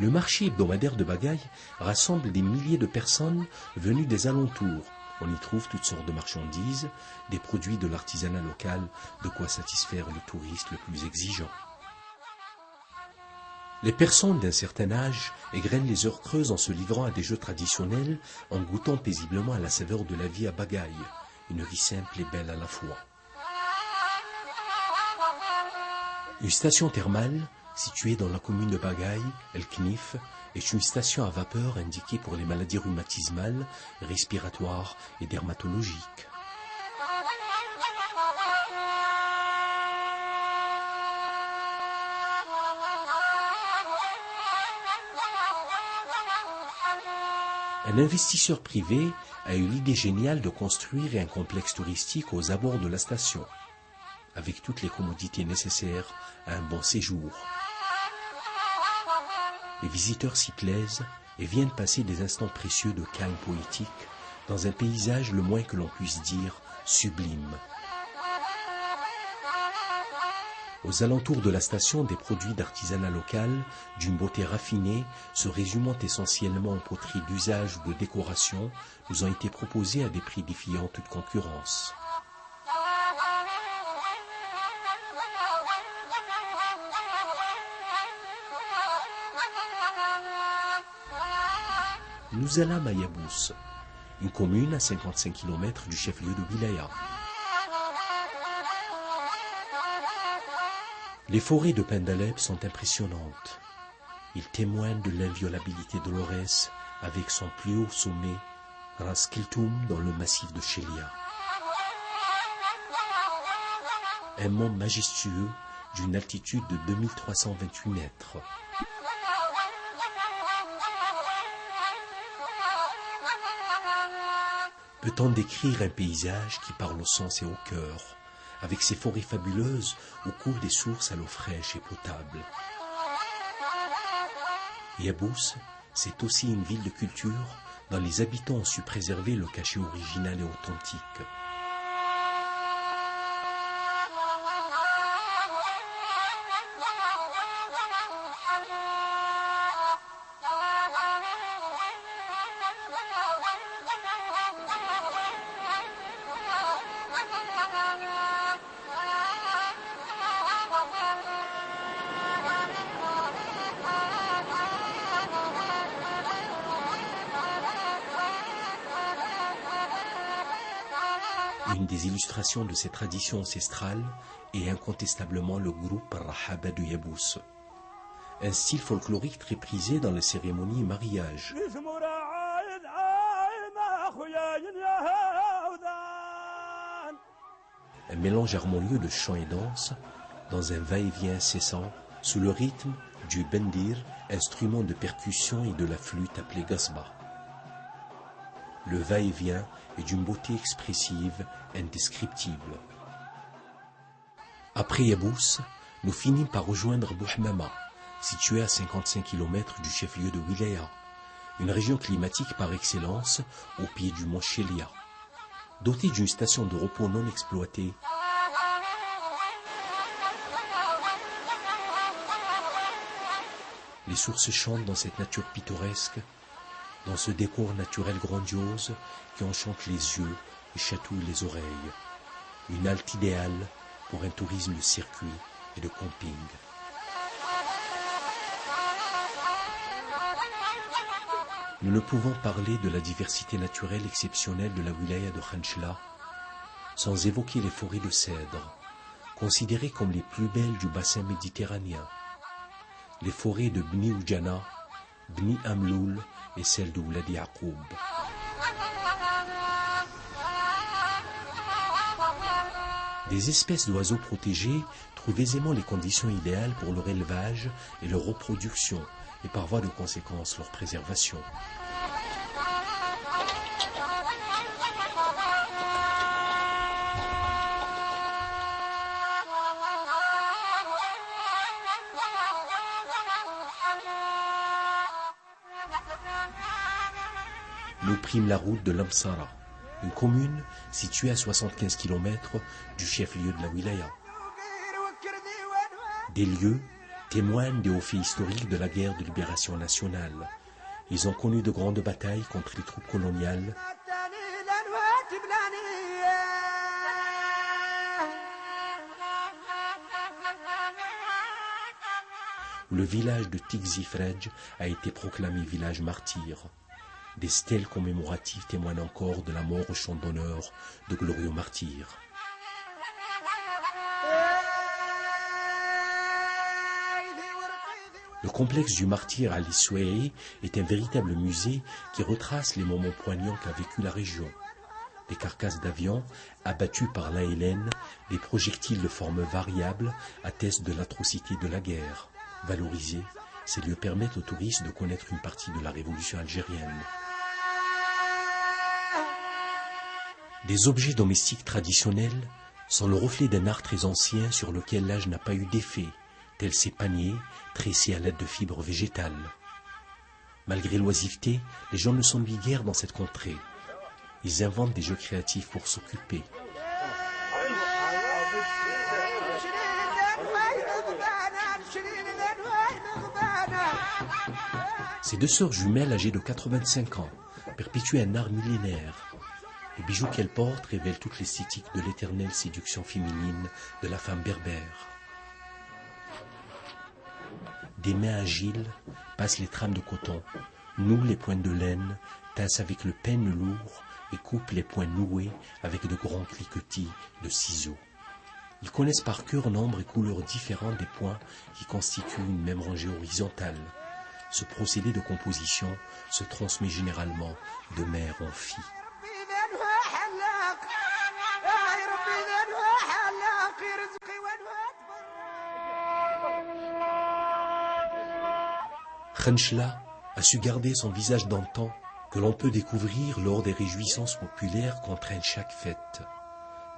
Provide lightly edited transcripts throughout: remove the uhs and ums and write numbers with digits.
Le marché hebdomadaire de Bagaï rassemble des milliers de personnes venues des alentours. On y trouve toutes sortes de marchandises, des produits de l'artisanat local, de quoi satisfaire le touriste le plus exigeant. Les personnes d'un certain âge égrènent les heures creuses en se livrant à des jeux traditionnels, en goûtant paisiblement à la saveur de la vie à Bagaï, une vie simple et belle à la fois. Une station thermale, située dans la commune de Bagaï, El Knif, est une station à vapeur indiquée pour les maladies rhumatismales, respiratoires et dermatologiques. Un investisseur privé a eu l'idée géniale de construire un complexe touristique aux abords de la station, avec toutes les commodités nécessaires à un bon séjour. Les visiteurs s'y plaisent et viennent passer des instants précieux de calme poétique dans un paysage le moins que l'on puisse dire sublime. Aux alentours de la station, des produits d'artisanat local, d'une beauté raffinée, se résumant essentiellement en poteries d'usage ou de décoration, nous ont été proposés à des prix défiant toute concurrence. Nous allâmes à Yabous, une commune à 55 km du chef-lieu de Wilaya. Les forêts de Pendaleb sont impressionnantes. Ils témoignent de l'inviolabilité de l'Aurès avec son plus haut sommet, Ras Kiltoum, dans le massif de Chélia. Un mont majestueux d'une altitude de 2328 mètres. Peut-on décrire un paysage qui parle au sens et au cœur, avec ses forêts fabuleuses où coulent des sources à l'eau fraîche et potable. Yabous, c'est aussi une ville de culture dont les habitants ont su préserver le cachet original et authentique. Une des illustrations de ces traditions ancestrales est incontestablement le groupe Rahaba de Yabous, un style folklorique très prisé dans les cérémonies et mariages. Un mélange harmonieux de chant et danse, dans un va-et-vient incessant, sous le rythme du bendir, instrument de percussion, et de la flûte appelée gasba. Le va-et-vient est d'une beauté expressive indescriptible. Après Yabous, nous finîmes par rejoindre Bouhmama, située à 55 km du chef-lieu de Wilaya, une région climatique par excellence au pied du mont Chélia. Dotée d'une station de repos non exploitée, les sources chantent dans cette nature pittoresque, dans ce décor naturel grandiose qui enchante les yeux et chatouille les oreilles. Une halte idéale pour un tourisme de circuit et de camping. Nous ne pouvons parler de la diversité naturelle exceptionnelle de la wilaya de Khanchla sans évoquer les forêts de cèdres, considérées comme les plus belles du bassin méditerranéen. Les forêts de Bni Oujana, Bni Amloul et celles de Ouladi Yaqoub. Des espèces d'oiseaux protégés trouvent aisément les conditions idéales pour leur élevage et leur reproduction, et par voie de conséquence leur préservation. Nous prîmes la route de Lamsara, une commune située à 75 km du chef-lieu de la wilaya. Des lieux témoignent des hauts faits historiques de la guerre de libération nationale. Ils ont connu de grandes batailles contre les troupes coloniales. Où le village de Tizi-Frej a été proclamé village martyr. Des stèles commémoratives témoignent encore de la mort au champ d'honneur de glorieux martyrs. Le complexe du martyr Ali Souairi est un véritable musée qui retrace les moments poignants qu'a vécu la région. Des carcasses d'avions abattues par l'ALN, des projectiles de forme variable attestent de l'atrocité de la guerre. Valorisés, ces lieux permettent aux touristes de connaître une partie de la révolution algérienne. Des objets domestiques traditionnels sont le reflet d'un art très ancien sur lequel l'âge n'a pas eu d'effet, tels ces paniers tressés à l'aide de fibres végétales. Malgré l'oisiveté, les gens ne s'ennuient guère dans cette contrée. Ils inventent des jeux créatifs pour s'occuper. Ces deux sœurs jumelles âgées de 85 ans perpétuent un art millénaire. Les bijoux qu'elles portent révèlent toute l'esthétique de l'éternelle séduction féminine de la femme berbère. Des mains agiles passent les trames de coton, nouent les pointes de laine, tassent avec le peigne lourd et coupent les points noués avec de grands cliquetis de ciseaux. Ils connaissent par cœur nombre et couleurs différentes des points qui constituent une même rangée horizontale. Ce procédé de composition se transmet généralement de mère en fille. Khenchela a su garder son visage d'antan que l'on peut découvrir lors des réjouissances populaires qu'entraîne chaque fête.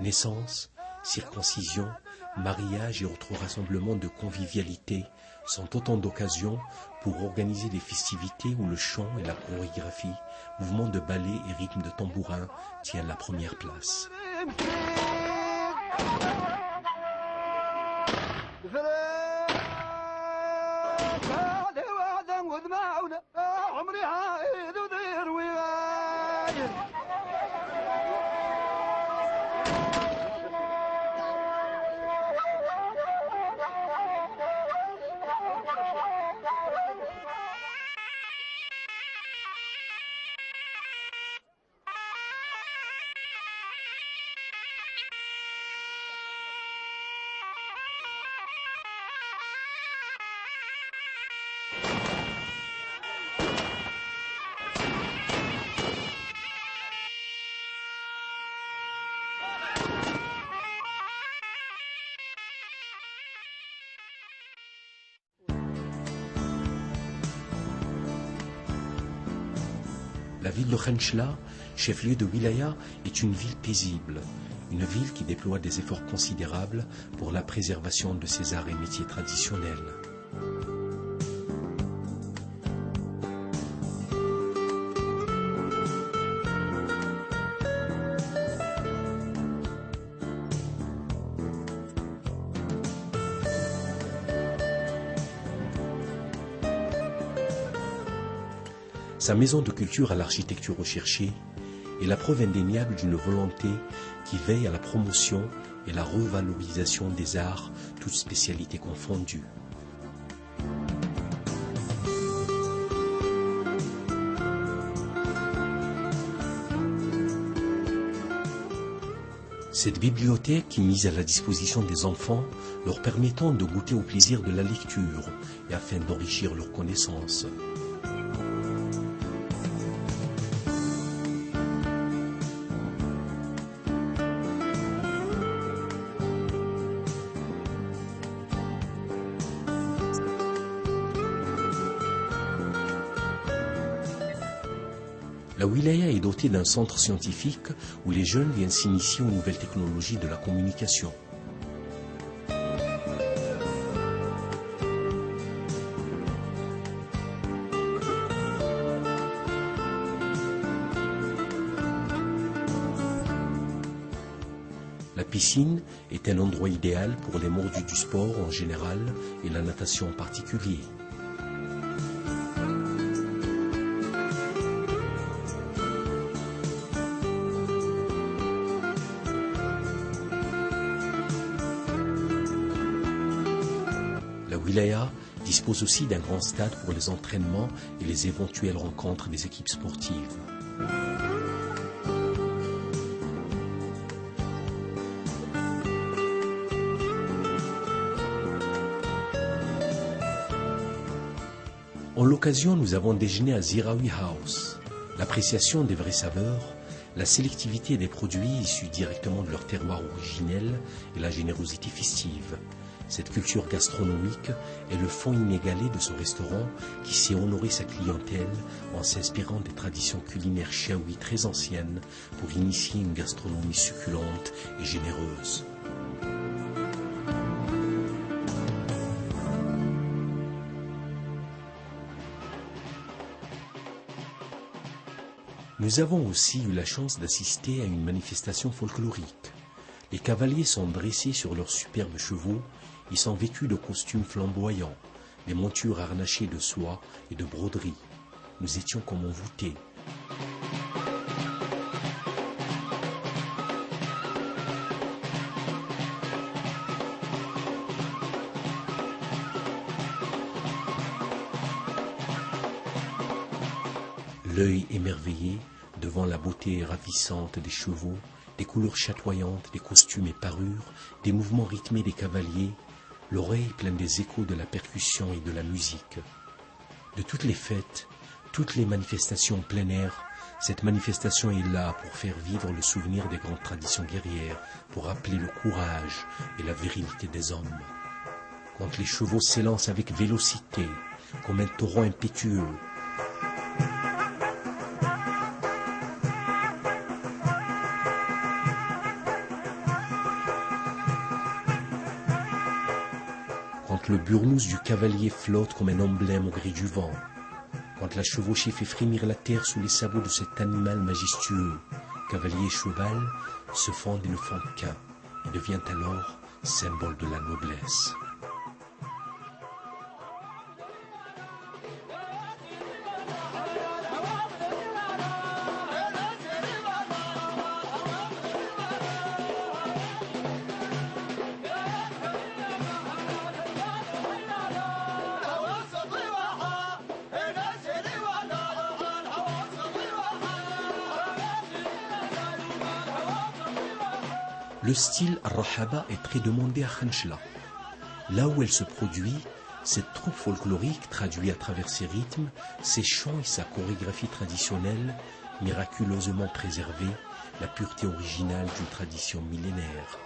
Naissance, circoncision, mariage et autres rassemblements de convivialité sont autant d'occasions pour organiser des festivités où le chant et la chorégraphie, mouvements de ballet et rythmes de tambourin tiennent la première place. La ville de Khenchela, chef-lieu de wilaya, est une ville paisible, une ville qui déploie des efforts considérables pour la préservation de ses arts et métiers traditionnels. Sa maison de culture à l'architecture recherchée est la preuve indéniable d'une volonté qui veille à la promotion et la revalorisation des arts, toutes spécialités confondues. Cette bibliothèque est mise à la disposition des enfants, leur permettant de goûter au plaisir de la lecture et afin d'enrichir leurs connaissances. La wilaya est dotée d'un centre scientifique où les jeunes viennent s'initier aux nouvelles technologies de la communication. La piscine est un endroit idéal pour les mordus du sport en général et la natation en particulier. La wilaya dispose aussi d'un grand stade pour les entraînements et les éventuelles rencontres des équipes sportives. En l'occasion, nous avons déjeuné à Ziraoui House. L'appréciation des vraies saveurs, la sélectivité des produits issus directement de leur terroir originel et la générosité festive. Cette culture gastronomique est le fond inégalé de ce restaurant qui sait honorer sa clientèle en s'inspirant des traditions culinaires chiaouis très anciennes pour initier une gastronomie succulente et généreuse. Nous avons aussi eu la chance d'assister à une manifestation folklorique. Les cavaliers sont dressés sur leurs superbes chevaux, ils sont vêtus de costumes flamboyants, les montures harnachées de soie et de broderie. Nous étions comme envoûtés. L'œil émerveillé devant la beauté ravissante des chevaux, des couleurs chatoyantes des costumes et parures, des mouvements rythmés des cavaliers, l'oreille pleine des échos de la percussion et de la musique. De toutes les fêtes, toutes les manifestations en plein air, cette manifestation est là pour faire vivre le souvenir des grandes traditions guerrières, pour rappeler le courage et la virilité des hommes. Quand les chevaux s'élancent avec vélocité, comme un torrent impétueux, quand le burnous du cavalier flotte comme un emblème au gré du vent, quand la chevauchée fait frémir la terre sous les sabots de cet animal majestueux, cavalier et cheval se fondent et ne font qu'un, et devient alors symbole de la noblesse. Le style Rahaba est très demandé à Khanchla. Là où elle se produit, cette troupe folklorique traduit à travers ses rythmes, ses chants et sa chorégraphie traditionnelle, miraculeusement préservée, la pureté originale d'une tradition millénaire.